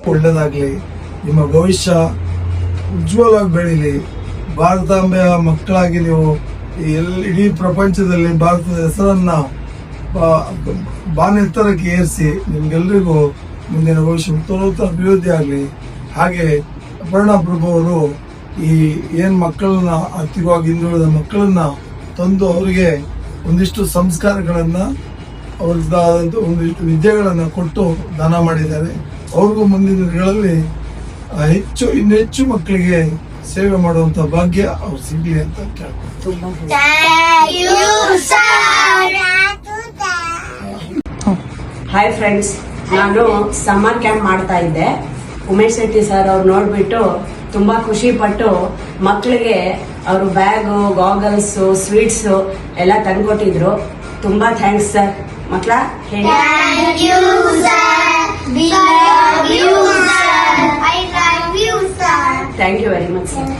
ಒಳ್ಳೇದಾಗ್ಲಿ, ನಿಮ್ಮ ಭವಿಷ್ಯ ಉಜ್ವಲವಾಗಿ ಬೆಳೀಲಿ. ಭಾರತಾಂಬೆಯ ಮಕ್ಕಳಾಗಿ ನೀವು ಇಡೀ ಪ್ರಪಂಚದಲ್ಲಿ ಭಾರತದ ಹೆಸರನ್ನ ಬಾನೆತ್ತರಕ್ಕೆ ಏರಿಸಿ ನಿಮ್ಗೆಲ್ರಿಗೂ ಮುಂದಿನ ಭವಿಷ್ಯ ಉತ್ತರೋತ್ತರ ಅಭಿವೃದ್ಧಿ ಆಗಲಿ. ಹಾಗೆ ಅಪರ್ಣಾ ಪ್ರಭು ಅವರು ಈ ಏನ್ ಮಕ್ಕಳನ್ನ ಆರ್ಥಿಕವಾಗಿ ಹಿಂದುಳಿದ ಮಕ್ಕಳನ್ನ ತಂದು ಅವರಿಗೆ ಒಂದಿಷ್ಟು ಸಂಸ್ಕಾರಗಳನ್ನ ಅವ್ರದ್ದಾದಂಥ ಒಂದಿಷ್ಟು ವಿದ್ಯೆಗಳನ್ನ ಕೊಟ್ಟು ದಾನ ಮಾಡಿದ್ದಾರೆ. ಅವ್ರಿಗೂ ಮುಂದಿನ ದಿನಗಳಲ್ಲಿ ಇನ್ನು ಹೆಚ್ಚು ಮಕ್ಕಳಿಗೆ ಸೇವೆ ಮಾಡುವಂತ ಭಾಗ್ಯ ಅವ್ರು ಸಿಗ್ಲಿ ಅಂತ ಕೇಳ್ತಾರೆ. ಹಾಯ್ ಫ್ರೆಂಡ್ಸ್, ನಾನು ಸಮ್ಮರ್ ಕ್ಯಾಂಪ್ ಮಾಡ್ತಾ ಇದ್ದೆ. ಉಮೇಶ್ ಶೆಟ್ಟಿ ಸರ್ ಅವ್ರು ನೋಡ್ಬಿಟ್ಟು ತುಂಬಾ ಖುಷಿ ಪಟ್ಟು ಮಕ್ಕಳಿಗೆ ಅವರು ಬ್ಯಾಗು, ಗಾಗಲ್ಸ್, ಸ್ವೀಟ್ಸ್ ಎಲ್ಲ ತಂದ್ಕೊಟ್ಟಿದ್ರು. ತುಂಬಾ ಥ್ಯಾಂಕ್ಸ್ ಸರ್. ಮಕ್ಕಳ ಹೇಳಿ. Thank you very much sir.